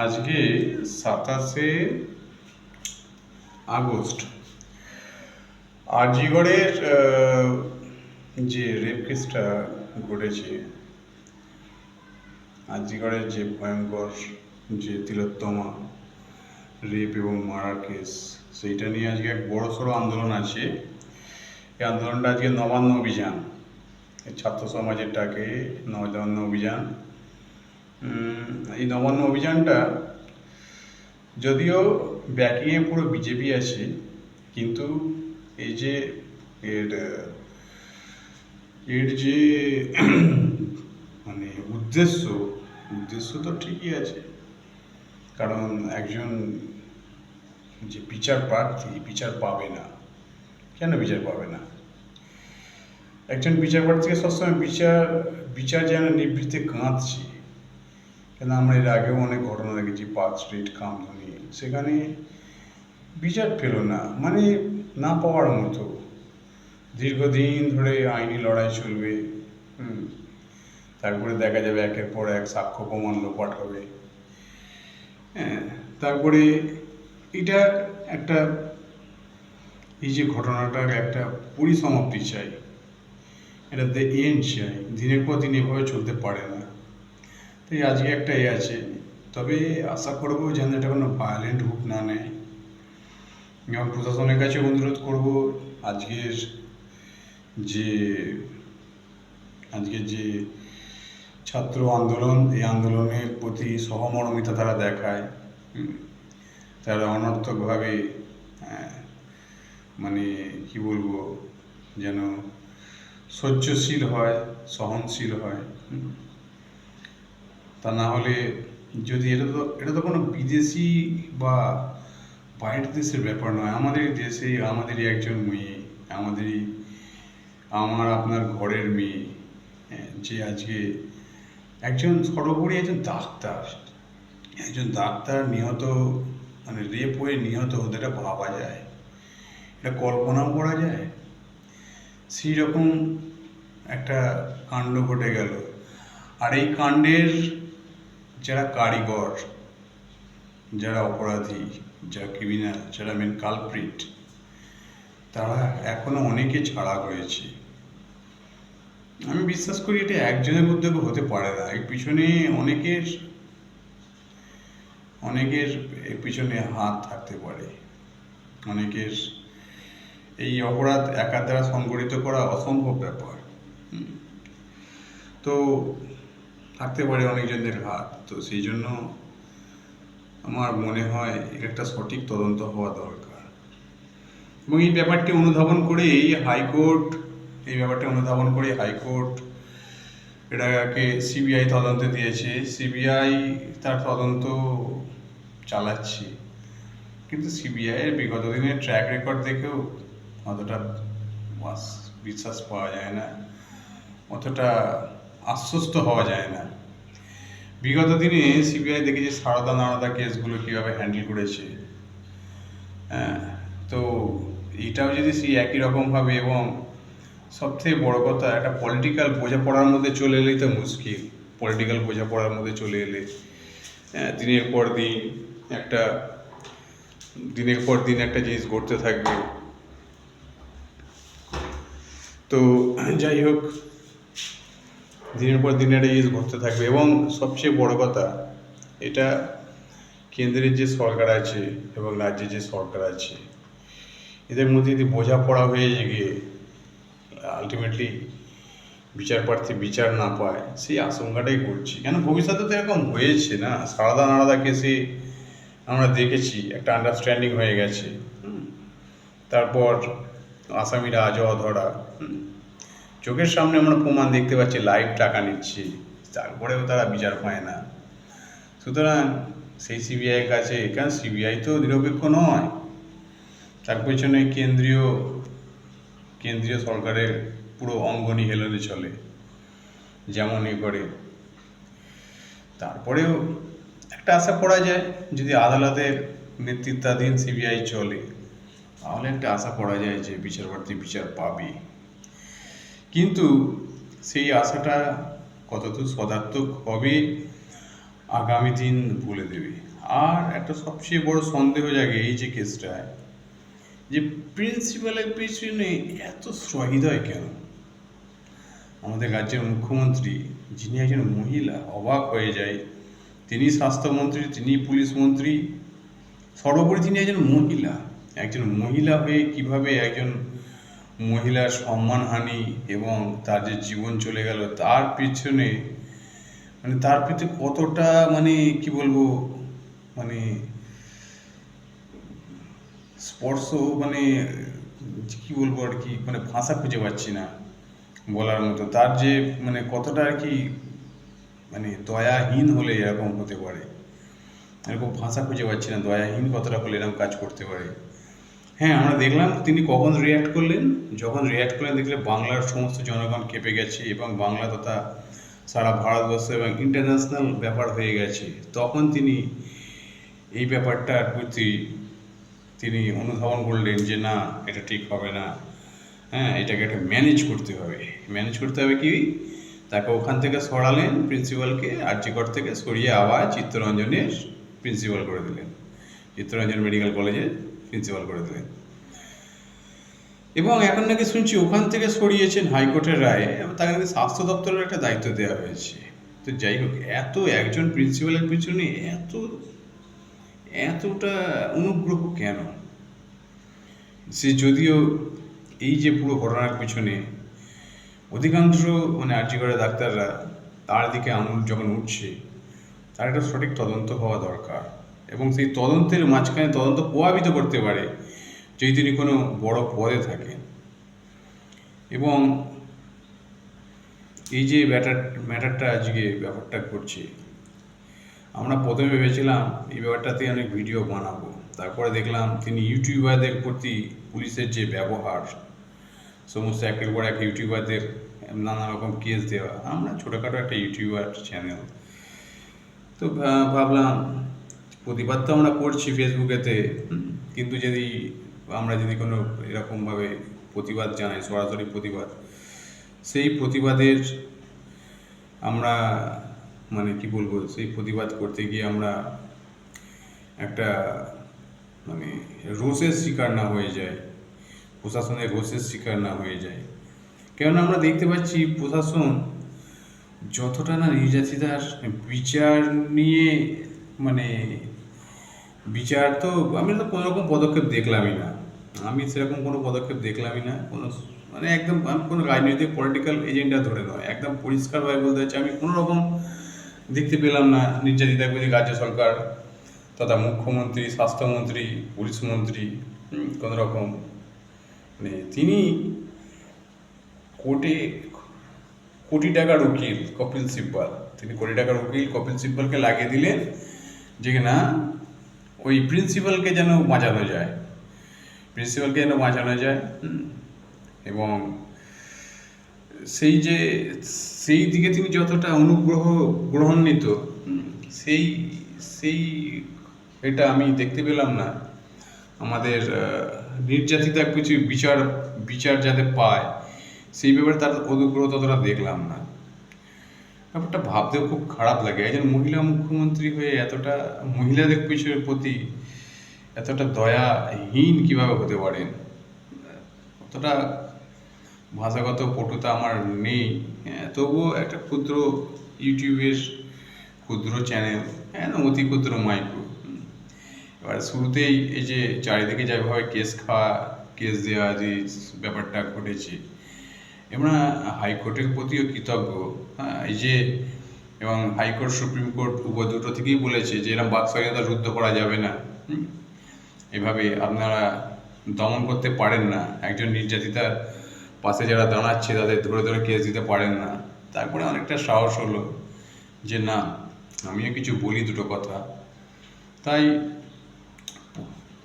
আজকে 27 আগস্ট আজিগড়ের যে রেপ কেসটা ঘটেছে, আজিগড়ের যে ভয়ঙ্কর যে তিলোত্তমা রেপ এবং মারার কেস, সেইটা নিয়ে আজকে এক বড়সড় আন্দোলন আছে। এই আন্দোলনটা আজকে নবান্ন অভিযান, ছাত্র সমাজের ডাকে নবান্ন অভিযান। এই নবান্ন অভিযানটা যদিও ব্যাকিংয়ে পুরো বিজেপি আছে, কিন্তু এই যে এর এর যে মানে উদ্দেশ্য তো ঠিকই আছে। কারণ একজন যে বিচার প্রার্থী বিচার পাবে না, কেন বিচার পাবে না? একজন বিচার প্রার্থীকে সবসময় বিচার যেন নিবৃত্তে কাঁদছে। কেন আমরা এর আগেও অনেক ঘটনা দেখেছি, পার্ক স্ট্রিট, কামধুনি, সেখানে বিচার পেল না, মানে না পাওয়ার মতো। দীর্ঘদিন ধরে আইনি লড়াই চলবে, তারপরে দেখা যাবে একের পর এক সাক্ষ্য প্রমাণ লোপাট হবে। তারপরে এটা একটা, এই যে ঘটনাটার একটা পরিসমাপ্তি চাই, এটা এন্ড চাই। দিনের পর দিন এভাবে চলতে পারে না। তাই আজকে একটা আছে, তবে আশা করবো যেন এটা কোনো ভায়োলেন্ট রূপ না নেয়। এবং প্রশাসনের কাছে অনুরোধ করব, আজকের যে ছাত্র আন্দোলন, এই আন্দোলনের প্রতি সহমর্মিতা তারা দেখায়। তারা অনর্থকভাবে মানে কি বলবো, যেন সহ্যশীল হয়, সহনশীল হয়। তা না হলে, যদি এটা তো কোনো বিদেশি বা বাইরের দেশের ব্যাপার নয়, আমাদের দেশে আমাদেরই একজন মেয়ে, আমার আপনার ঘরের মেয়ে, যে আজকে একজন সর্বোপরি একজন ডাক্তার নিহত, মানে রেপ হয়ে নিহত হতে, এটা ভাবা যায়, এটা কল্পনাও করা যায়? সেই রকম একটা কাণ্ড ঘটে গেল। আর এই কাণ্ডের যারা কারিগর, যারা অপরাধী, যারা ক্রিমিনাল, যারা মেন কালপ্রিট, তারা এখনো অনেকে ছাড়া হয়েছে। আমি বিশ্বাস করি এটা একজনের উদ্যোগে হতে পারে না, এর পিছনে অনেকের এর পিছনে হাত থাকতে পারে। অনেকের এই অপরাধ একার দ্বারা সংগঠিত করা অসম্ভব ব্যাপার। তো থাকতে পারে অনেকজনের হাত। তো সেই জন্য আমার মনে হয় এর একটা সঠিক তদন্ত হওয়া দরকার। এবং এই ব্যাপারটি অনুধাবন করেই হাইকোর্ট এটাকে সিবিআই তদন্তে দিয়েছে। সিবিআই তার তদন্ত চালাচ্ছে, কিন্তু সিবিআইয়ের বিগত দিনের ট্র্যাক রেকর্ড দেখেও অতটা বিশ্বাস পাওয়া যায় না, অতটা আশ্বস্ত হওয়া যায় না। বিগত দিনে সিবিআই দেখেছে সারদা নারদা কেসগুলো কীভাবে হ্যান্ডেল করেছে। তো এটাও যদি সেই একই রকমভাবে, এবং সবথেকে বড় কথা, একটা পলিটিক্যাল বোঝাপড়ার মধ্যে চলে এলেই তো মুশকিল। পলিটিক্যাল বোঝাপড়ার মধ্যে চলে এলে দিনের পর দিন একটা জিনিস ঘটতে থাকবে। তো যাই হোক, দিনের পর দিন একটা জিনিস ঘটতে থাকবে। এবং সবচেয়ে বড় কথা, এটা কেন্দ্রের যে সরকার আছে এবং রাজ্যের যে সরকার আছে, এদের মধ্যে যদি বোঝাপড়া হয়ে গিয়ে আলটিমেটলি বিচার প্রার্থী বিচার না পায়, সেই আশঙ্কাটাই করছি। কেন ভবিষ্যতে তো এরকম হয়েছে না, সারদা নারদা কেসে আমরা দেখেছি একটা আন্ডারস্ট্যান্ডিং হয়ে গেছে। তারপর আসামিরা আজও অধরা, চোখের সামনে আমরা প্রমাণ দেখতে পাচ্ছি, লাইভ টাকা নিচ্ছি, তারপরেও তারা বিচার পায় না। সুতরাং সেই সিবিআইয়ের কাছে, কেন সিবিআই তো নিরপেক্ষ নয়, তার পেছনে কেন্দ্রীয় সরকারের পুরো অঙ্গনি হেলনে চলে, যেমনই করে। তারপরেও একটা আশা করা যায়, যদি আদালতের নেতৃত্বাধীন সিবিআই চলে, তাহলে একটা আশা করা যায় যে বিচারপ্রার্থী বিচার পাবে। কিন্তু সেই আশাটা কতদূর সদার্থক হবে, আগামী দিন বলে দেবে। আর একটা সবচেয়ে বড় সন্দেহ জাগে এই যে কেসটায়, যে প্রিন্সিপালের পিছনে এত সহৃদয় কেন? আমাদের রাজ্যের মুখ্যমন্ত্রী, যিনি একজন মহিলা, অবাক হয়ে যায়। তিনি স্বাস্থ্যমন্ত্রী, তিনি পুলিশ মন্ত্রী, সর্বোপরি তিনি একজন মহিলা। একজন মহিলা হয়ে কিভাবে একজন মহিলার সম্মানহানি এবং তার যে জীবন চলে গেল তার পিছনে, মানে তার প্রতি কতটা, মানে কি বলবো, মানে স্পর্শ, মানে কি বলবো আর কি, মানে ভাষা খুঁজে পাচ্ছি না বলার মতো। তার যে মানে কতটা আর কি, মানে দয়াহীন হলে এরকম হতে পারে, এরকম ভাষা খুঁজে পাচ্ছি না। দয়াহীন কতটা হলে এরকম কাজ করতে পারে। হ্যাঁ, আমরা দেখলাম তিনি কখন রিয়্যাক্ট করলেন। যখন রিয়্যাক্ট করলেন দেখলে বাংলার সমস্ত জনগণ কেঁপে গেছে এবং বাংলা তথা সারা ভারতবর্ষ এবং ইন্টারন্যাশনাল ব্যাপার হয়ে গেছে। তখন তিনি এই ব্যাপারটার প্রতি তিনি অনুধাবন করলেন যে না, এটা ঠিক হবে না। হ্যাঁ, এটাকে একটা ম্যানেজ করতে হবে। ম্যানেজ করতে হবে কি, তাকে ওখান থেকে সরালেন, প্রিন্সিপালকে আরজিকর থেকে সরিয়ে আবার চিত্তরঞ্জনের প্রিন্সিপাল করে দিলেন, চিত্তরঞ্জন মেডিকেল কলেজের প্রিন্সিপাল করে দিলেন। এবং এখন নাকি শুনছি ওখান থেকে সরিয়েছেন হাইকোর্টের রায়ে, এবং তাকে নাকি স্বাস্থ্য দপ্তরের একটা দায়িত্ব দেওয়া হয়েছে। তো যাই হোক, এত একজন প্রিন্সিপালের পিছনে এতটা অনুগ্রহ কেন? সে যদিও এই যে পুরো ঘটনার পিছনে অধিকাংশ মানে আরজিকরের ডাক্তাররা তার দিকে আঙুল যখন উঠছে, তার একটা সঠিক তদন্ত হওয়া দরকার। এবং সেই তদন্তের মাঝখানে তদন্ত প্রভাবিত করতে পারে যদি তিনি কোনো বড় পদে থাকেন। এবং এই যে ম্যাটারটা আজকে ব্যাপারটা করছে, আমরা প্রথমে ভেবেছিলাম এই ব্যাপারটাতে অনেক ভিডিও বানাবো, তারপরে দেখলাম তিনি ইউটিউবারদের প্রতি পুলিশের যে ব্যবহার, সমস্ত একের পর এক ইউটিউবারদের নানা রকম কেস দেওয়া। আমরা ছোটোখাটো একটা ইউটিউবার চ্যানেল, তো ভাবলাম প্রতিবাদ তো আমরা করছি ফেসবুকেতে, কিন্তু আমরা যদি কোনো এরকমভাবে প্রতিবাদ জানাই, সরাসরি প্রতিবাদ, সেই প্রতিবাদের আমরা মানে কি বলবো, সেই প্রতিবাদ করতে গিয়ে আমরা একটা মানে রোষের শিকার না হয়ে যায়, প্রশাসনের রোষের শিকার না হয়ে যায়। কেননা আমরা দেখতে পাচ্ছি প্রশাসন যতটা না নির্যাতিতার বিচার নিয়ে, মানে বিচার তো আমি তো কোনো রকম পদক্ষেপ দেখলামই না, আমি সেরকম কোনো পদক্ষেপ দেখলামই না। কোনো মানে একদম আমি কোনো রাজনৈতিক পলিটিক্যাল এজেন্ডা ধরে নয়, একদম পরিষ্কারভাবে বলতে হচ্ছে, আমি কোনো রকম দেখতে পেলাম না নির্যাতিতার প্রতি রাজ্য সরকার তথা মুখ্যমন্ত্রী, স্বাস্থ্যমন্ত্রী, পুলিশ মন্ত্রী কোনো রকম, মানে তিনি কোটি কোটি টাকার উকিল কপিল সিব্বল, তিনি কোটি টাকার উকিল কপিল সিব্বলকে লাগিয়ে দিলেন যে না ওই প্রিন্সিপালকে যেন বাঁচানো যায়, এবং সেই দিকে তিনি যতটা গ্রহণান্বিত, সেই সেই এটা আমি দেখতে পেলাম না। আমাদের নির্যাতিতার কিছু বিচার যাতে পায়, সেই ব্যাপারে তার অনুগ্রহ ততটা দেখলাম না। ব্যাপারটা ভাবতেও খুব খারাপ লাগে, একজন মহিলা মুখ্যমন্ত্রী হয়ে এতটা মহিলাদের পিছনের প্রতি এতটা দয়াহীন কিভাবে হতে পারেন। অতটা ভাষাগত পটুতা আমার নেই, তবুও একটা ক্ষুদ্র ইউটিউবের ক্ষুদ্র চ্যানেল, অতি ক্ষুদ্র মাইক্রো। এবার শুরুতেই এই যে চারিদিকে যেভাবে কেস দেওয়া যে ব্যাপারটা ঘটেছে, আমরা হাইকোর্টের প্রতিও কৃতজ্ঞ। এই যে এবং হাইকোর্ট, সুপ্রিম কোর্ট উভয় দুটো থেকেই বলেছে যে এরকম বাকস্বাধীনতা রুদ্ধ করা যাবে না, এভাবে আপনারা দমন করতে পারেন না, একজন নির্যাতিতার পাশে যারা দাঁড়াচ্ছে তাদের ধরে ধরে কেস দিতে পারেন না। তারপরে অনেকটা সাহস হলো যে না, আমিও কিছু বলি দুটো কথা। তাই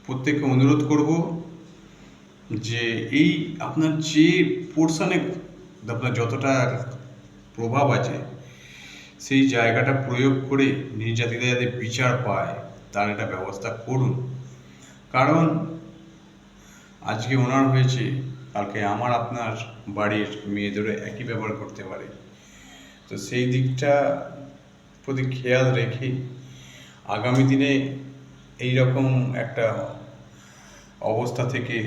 প্রত্যেককে অনুরোধ করব যে এই আপনার যে পোর্শনে আপনার যতটা প্রভাব আছে, সেই জায়গাটা প্রয়োগ করে নির্যাতিতা যাতে বিচার পায় তার একটা ব্যবস্থা করুন। কারণ আজকে ওনার হয়েছে, কালকে আমার আপনার বাড়ির মেয়েদেরও একই ব্যবহার করতে পারে। তো সেই দিকটা প্রতি খেয়াল রেখে আগামী দিনে এই রকম একটা অবস্থা থেকে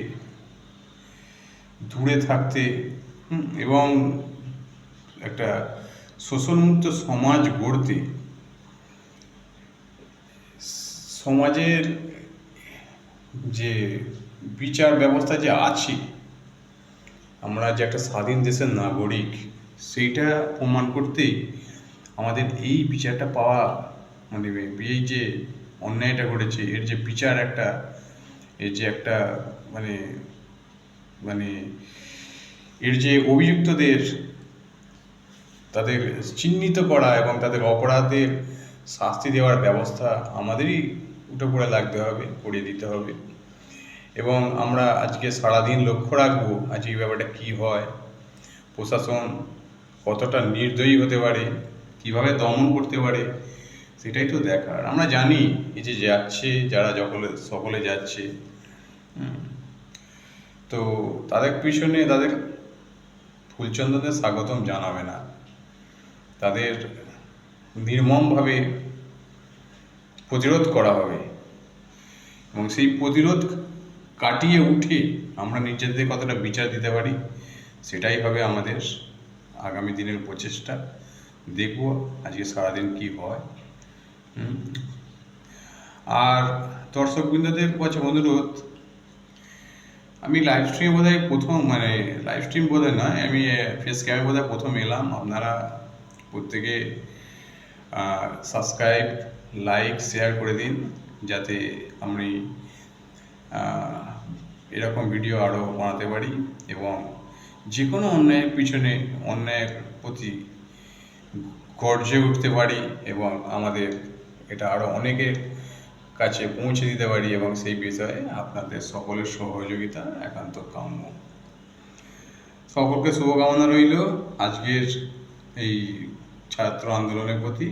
দূরে থাকতে এবং একটা শোষণমুক্ত সমাজ গড়তে সমাজের যে বিচার ব্যবস্থা যে আছে, আমরা যে একটা স্বাধীন দেশের নাগরিক, সেইটা প্রমাণ করতেই আমাদের এই বিচারটা পাওয়া, মানে এই যে অন্যায়টা ঘটেছে এর যে বিচার একটা, এর যে একটা মানে মানে এর যে অভিযুক্তদের তাদের চিহ্নিত করা এবং তাদের অপরাধের শাস্তি দেওয়ার ব্যবস্থা আমাদেরই উঠে পড়ে লাগতে হবে, করে দিতে হবে। এবং আমরা আজকে সারাদিন লক্ষ্য রাখবো আজ এই ব্যাপারটা কী হয়, প্রশাসন কতটা নির্দয়ী হতে পারে, কীভাবে দমন করতে পারে, সেটাই তো দেখার। আমরা জানি এই যে যাচ্ছে যারা সকলে যাচ্ছে, তো তাদের পিছনে তাদের ফুলচন্দনের স্বাগতম জানাবে না, তাদের নির্মমভাবে প্রতিরোধ করা হবে এবং সেই প্রতিরোধ কাটিয়ে উঠে আমরা নিজেদের কতটা বিচার দিতে পারি সেটাই হবে আমাদের আগামী দিনের প্রচেষ্টা। দেখব আজকে সারাদিন কি হয়। আর দর্শকবৃন্দদের কাছে অনুরোধ, আমি লাইভ স্ট্রিমে বোধহয় প্রথম, মানে লাইভ স্ট্রিম বোধহয় নয়, আমি ফেস ক্যামে বোধহয় প্রথম এলাম। আপনারা প্রত্যেকে সাবস্ক্রাইব, লাইক, শেয়ার করে দিন যাতে আমি এরকম ভিডিও আরও বানাতে পারি এবং যে কোনো অন্যায়ের পিছনে, অন্যায়ের প্রতি গর্জে উঠতে পারি এবং আমাদের এটা আরও অনেকের কাছে পৌঁছে দিতে পারি এবং সেই বিষয়ে আপনাদের সকলের সহযোগিতা একান্ত কাম্য। সকলকে শুভকামনা রইল আজকের এই ছাত্র আন্দোলনের প্রতি।